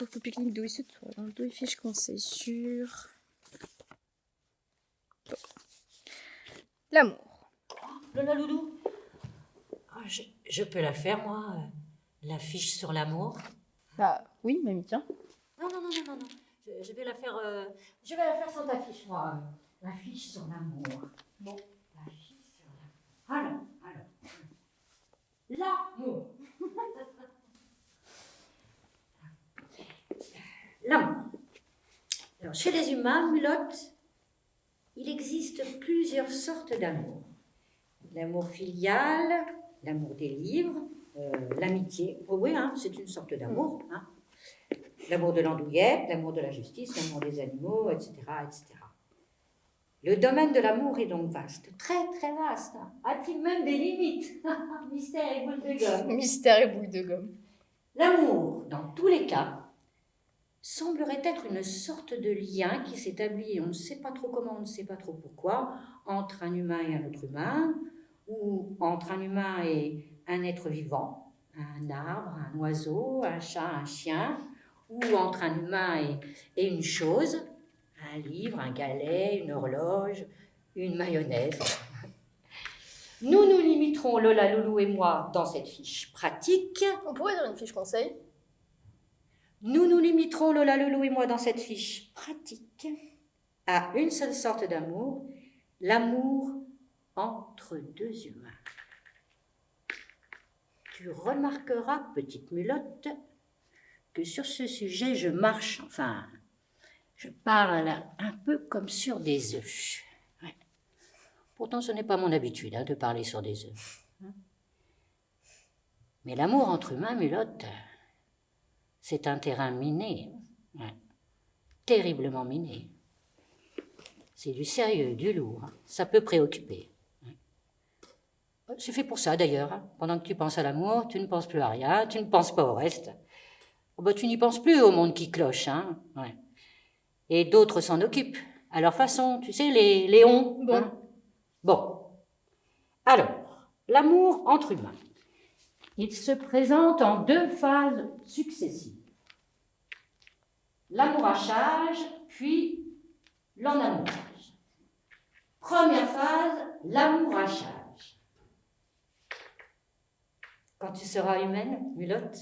Pour le pique-nique d'où il se trouve. Dans deux fiches conseils sur l'amour. Lola Loulou, je peux la faire, moi, la fiche sur l'amour. Bah oui, mamie, tiens. Non. Je vais la faire sans ta fiche, moi. La fiche sur l'amour. Bon, la fiche sur l'amour. Alors. L'amour. L'amour. Alors, chez les humains, Mulotte, il existe plusieurs sortes d'amour. L'amour filial, l'amour des livres, l'amitié. Oh oui, hein, c'est une sorte d'amour. Hein. L'amour de l'andouillette, l'amour de la justice, l'amour des animaux, etc., etc. Le domaine de l'amour est donc vaste, très très vaste. A-t-il même des limites? Mystère et boule de gomme. Mystère et boule de gomme. L'amour, dans tous les cas, semblerait être une sorte de lien qui s'établit, on ne sait pas trop comment, on ne sait pas trop pourquoi, entre un humain et un autre humain, ou entre un humain et un être vivant, un arbre, un oiseau, un chat, un chien, ou entre un humain et une chose, un livre, un galet, une horloge, une mayonnaise. Nous nous limiterons, Lola, Loulou et moi, dans cette fiche pratique. On pourrait dire une fiche conseil. Nous nous limiterons, Lola, Loulou et moi, dans cette fiche pratique, à une seule sorte d'amour, l'amour entre deux humains. Tu remarqueras, petite Mulotte, que sur ce sujet, je parle un peu comme sur des œufs. Ouais. Pourtant, ce n'est pas mon habitude de parler sur des œufs. Mais l'amour entre humains, Mulotte, c'est un terrain miné, terriblement miné. C'est du sérieux, du lourd, ça peut préoccuper. C'est fait pour ça d'ailleurs. Pendant que tu penses à l'amour, tu ne penses plus à rien, tu ne penses pas au reste. Tu n'y penses plus au monde qui cloche. Ouais. Et d'autres s'en occupent, à leur façon, tu sais, les léons. Bon. Bon. Alors, l'amour entre humains. Il se présente en deux phases successives. L'amourachage, puis l'enamourage. Première phase, l'amourachage. Quand tu seras humaine, Mulotte,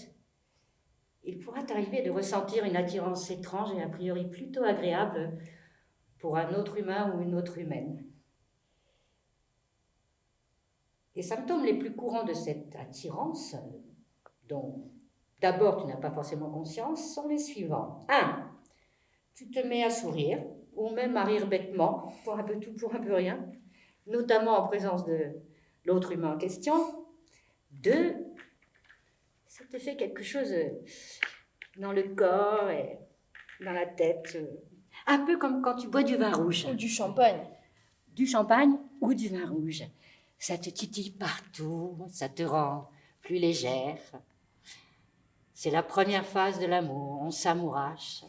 il pourra t'arriver de ressentir une attirance étrange et a priori plutôt agréable pour un autre humain ou une autre humaine. Les symptômes les plus courants de cette attirance, dont d'abord tu n'as pas forcément conscience, sont les suivants. 1. Tu te mets à sourire, ou même à rire bêtement, pour un peu tout, pour un peu rien, notamment en présence de l'autre humain en question. 2. Ça te fait quelque chose dans le corps et dans la tête, un peu comme quand tu bois du vin rouge. Ou du champagne. Du champagne ou du vin rouge. Ça te titille partout, ça te rend plus légère. C'est la première phase de l'amour, on s'amourache.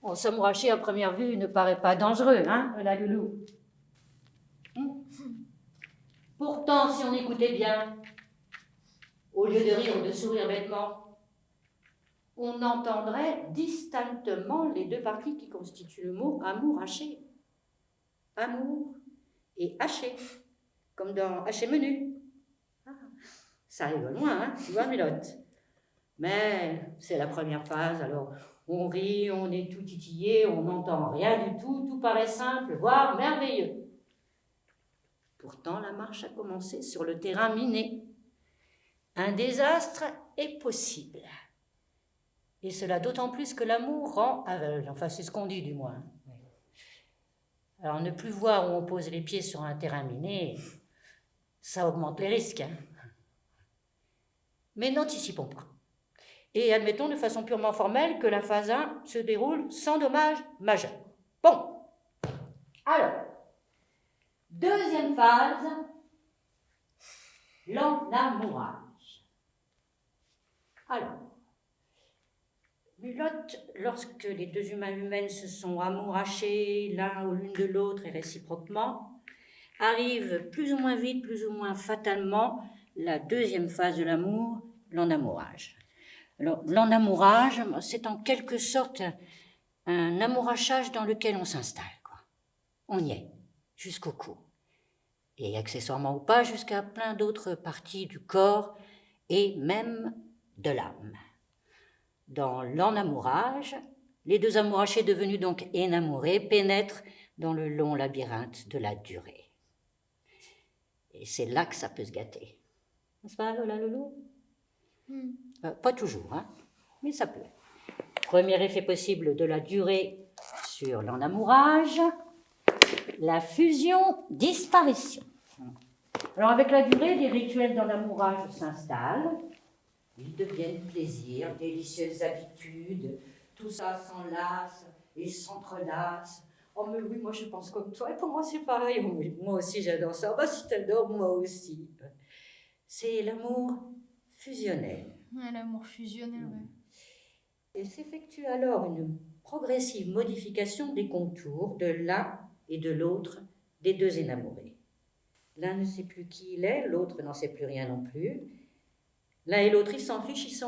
Bon, s'amouracher à première vue ne paraît pas dangereux, la loulou. Pourtant, si on écoutait bien, au lieu de rire ou de sourire bêtement, on entendrait distinctement les deux parties qui constituent le mot amouracher. Amour et haché, comme dans haché menu. Ça arrive loin, tu vois, Mulotte. Mais c'est la première phase, alors on rit, on est tout titillé, on n'entend rien du tout, tout paraît simple, voire merveilleux. Pourtant, la marche a commencé sur le terrain miné. Un désastre est possible. Et cela d'autant plus que l'amour rend aveugle, enfin c'est ce qu'on dit du moins. Alors ne plus voir où on pose les pieds sur un terrain miné, ça augmente les risques. Mais n'anticipons pas. Et admettons de façon purement formelle que la phase 1 se déroule sans dommage majeur. Bon. Alors, deuxième phase, l'enamourage. Alors, Mulotte, lorsque les deux humains humaines se sont amourachés l'un ou l'une de l'autre et réciproquement, arrive plus ou moins vite, plus ou moins fatalement, la deuxième phase de l'amour, l'enamourage. Alors, l'enamourage, c'est en quelque sorte un amourachage dans lequel on s'installe, quoi. On y est, jusqu'au cou. Et accessoirement ou pas, jusqu'à plein d'autres parties du corps et même de l'âme. Dans l'enamourage, les deux amourachés devenus donc énamourés pénètrent dans le long labyrinthe de la durée. Et c'est là que ça peut se gâter. N'est-ce pas, Lola Loulou? Pas toujours, hein, mais ça peut. Premier effet possible de la durée sur l'enamourage, la fusion-disparition. Alors avec la durée, les rituels d'enamourage s'installent, ils deviennent plaisir, délicieuses habitudes, tout ça s'enlace et s'entrelace. Oh mais oui, moi je pense comme toi, et pour moi c'est pareil, oh, oui, moi aussi j'adore ça, bah si t'adores, moi aussi. C'est l'amour fusionnel. Ouais, l'amour fusionnel, ouais. Et s'effectue alors une progressive modification des contours de l'un et de l'autre des deux énamourés. L'un ne sait plus qui il est, l'autre n'en sait plus rien non plus. L'un et l'autre, ils s'en fichent,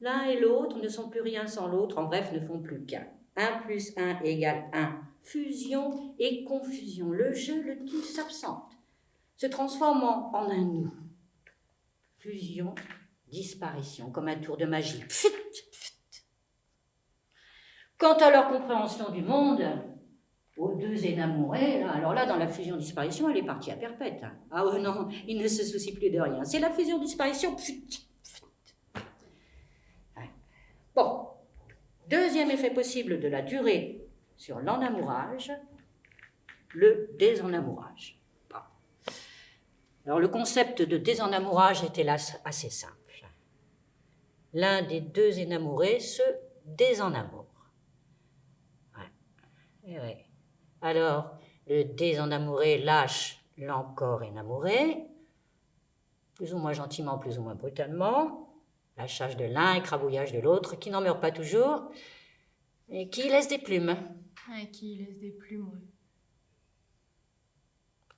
l'un et l'autre ne sont plus rien sans l'autre, en bref, ne font plus qu'un. 1 plus 1 égale 1. Fusion et confusion. Le jeu, le tu s'absente, se transformant en un nous. Fusion, disparition, comme un tour de magie. Pfft, pfft. Quant à leur compréhension du monde, aux deux énamourés, là, alors là, dans la fusion-disparition, elle est partie à perpète. Hein. Ah ouais, non, ils ne se soucient plus de rien. C'est la fusion-disparition. Ouais. Bon, deuxième effet possible de la durée sur l'enamourage, le désenamourage. Bon. Alors le concept de désenamourage est hélas assez simple. L'un des deux énamourés se désenamoure. Ouais. Ouais. Alors, le désenamouré lâche l'encore énamouré, plus ou moins gentiment, plus ou moins brutalement, lâchage de l'un, écrabouillage de l'autre, qui n'en meurt pas toujours, et qui laisse des plumes. Ouais, qui laisse des plumes, ouais.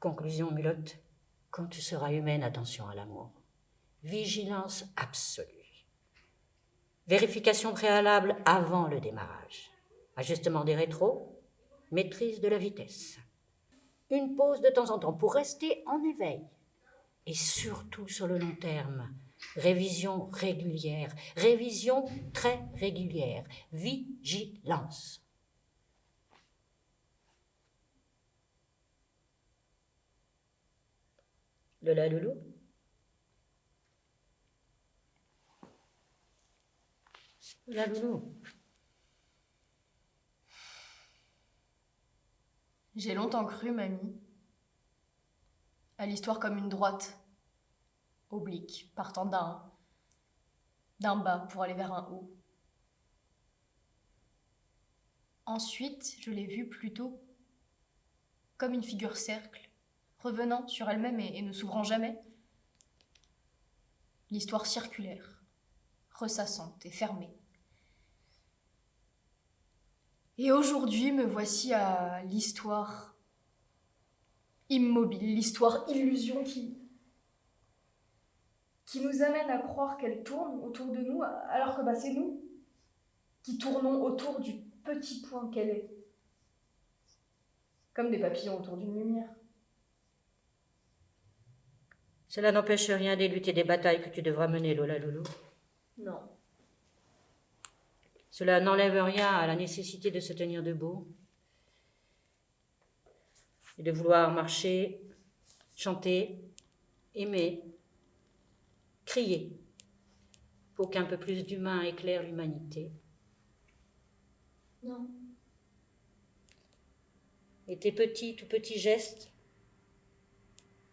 Conclusion, Mulotte, quand tu seras humaine, attention à l'amour. Vigilance absolue. Vérification préalable avant le démarrage. Ajustement des rétros, maîtrise de la vitesse. Une pause de temps en temps pour rester en éveil. Et surtout sur le long terme, révision régulière, révision très régulière, vigilance. Lola Loulou? Lola Loulou? J'ai longtemps cru, mamie, à l'histoire comme une droite, oblique, partant d'un bas pour aller vers un haut. Ensuite, je l'ai vue plutôt comme une figure cercle, revenant sur elle-même et ne s'ouvrant jamais. L'histoire circulaire, ressassante et fermée. Et aujourd'hui, me voici à l'histoire immobile, l'histoire illusion qui nous amène à croire qu'elle tourne autour de nous, alors que c'est nous qui tournons autour du petit point qu'elle est. Comme des papillons autour d'une lumière. Cela n'empêche rien des luttes et des batailles que tu devras mener, Lola Loulou. Non. Cela n'enlève rien à la nécessité de se tenir debout et de vouloir marcher, chanter, aimer, crier, pour qu'un peu plus d'humain éclaire l'humanité. Non. Et tes petits, tout petits gestes,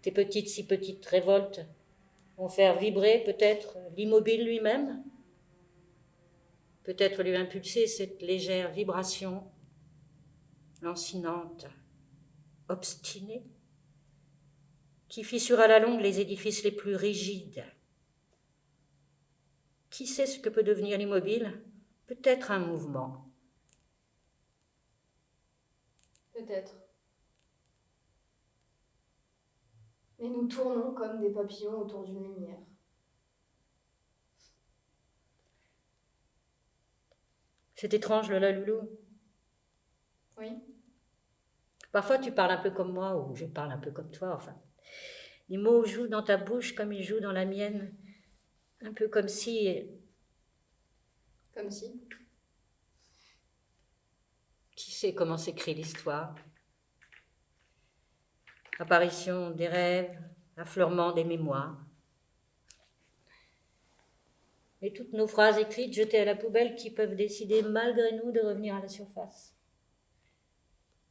tes petites, si petites révoltes vont faire vibrer peut-être l'immobile lui-même, peut-être lui impulser cette légère vibration lancinante, obstinée, qui fissure à la longue les édifices les plus rigides. Qui sait ce que peut devenir l'immobile? Peut-être un mouvement. Peut-être. Mais nous tournons comme des papillons autour d'une lumière. C'est étrange, Lola Loulou. Oui. Parfois, tu parles un peu comme moi, ou je parle un peu comme toi, enfin. Les mots jouent dans ta bouche comme ils jouent dans la mienne. Un peu comme si... Comme si. Qui sait comment s'écrit l'histoire? Apparition des rêves, affleurement des mémoires. Et toutes nos phrases écrites jetées à la poubelle qui peuvent décider malgré nous de revenir à la surface.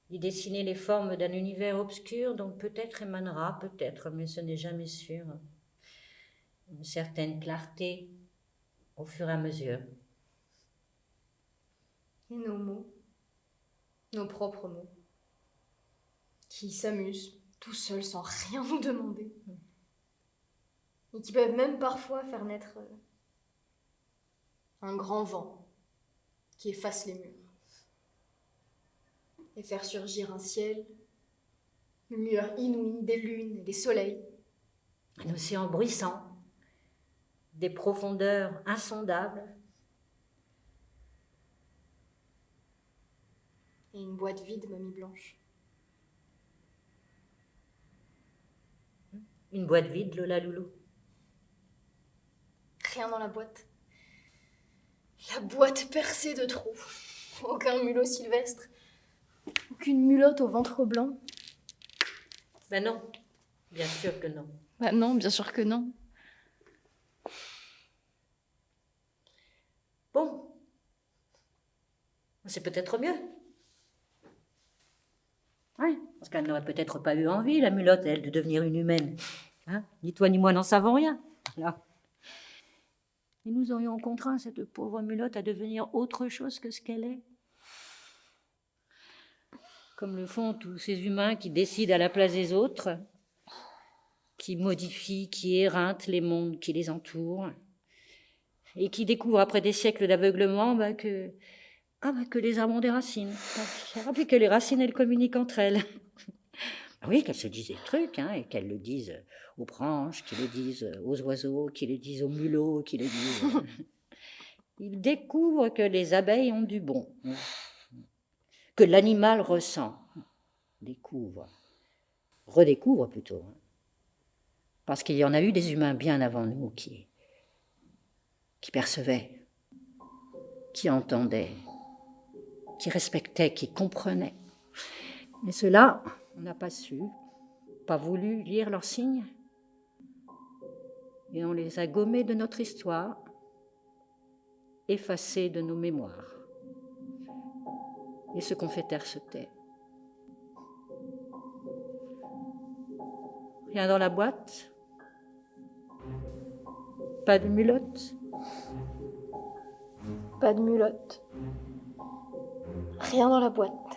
Y dessiner les formes d'un univers obscur dont peut-être émanera, peut-être, mais ce n'est jamais sûr, une certaine clarté au fur et à mesure. Et nos mots, nos propres mots, qui s'amusent tout seuls sans rien nous demander. Et qui peuvent même parfois faire naître un grand vent qui efface les murs. Et faire surgir un ciel, une lueur inouïe, des lunes et des soleils. Un océan bruissant, des profondeurs insondables. Et une boîte vide, mamie Blanche. Une boîte vide, Lola Loulou. Rien dans la boîte. La boîte percée de trous. Aucun mulot sylvestre. Aucune mulotte au ventre blanc. Ben non, bien sûr que non. Bah non, bien sûr que non. Bon, c'est peut-être mieux. Oui, parce qu'elle n'aurait peut-être pas eu envie, la mulotte, elle, de devenir une humaine. Hein? Ni toi ni moi n'en savons rien. Là. Et nous aurions contraint cette pauvre mulotte à devenir autre chose que ce qu'elle est. Comme le font tous ces humains qui décident à la place des autres, qui modifient, qui éreintent les mondes qui les entourent, et qui découvrent après des siècles d'aveuglement que les arbres ont des racines. Puis que les racines, elles communiquent entre elles. Oui, qu'elles se disent des trucs, et qu'elles le disent aux branches, qu'ils le disent aux oiseaux, qu'ils le disent aux mulots, qu'ils le disent... Ils découvrent que les abeilles ont du bon, que l'animal ressent, redécouvre plutôt. Parce qu'il y en a eu des humains bien avant nous qui percevaient, qui entendaient, qui respectaient, qui comprenaient. Mais ceux-là, on n'a pas su, pas voulu lire leurs signes. Et on les a gommés de notre histoire, effacés de nos mémoires. Et ce qu'on fait taire se tait. Rien dans la boîte. Pas de mulotte. Pas de mulotte. Rien dans la boîte.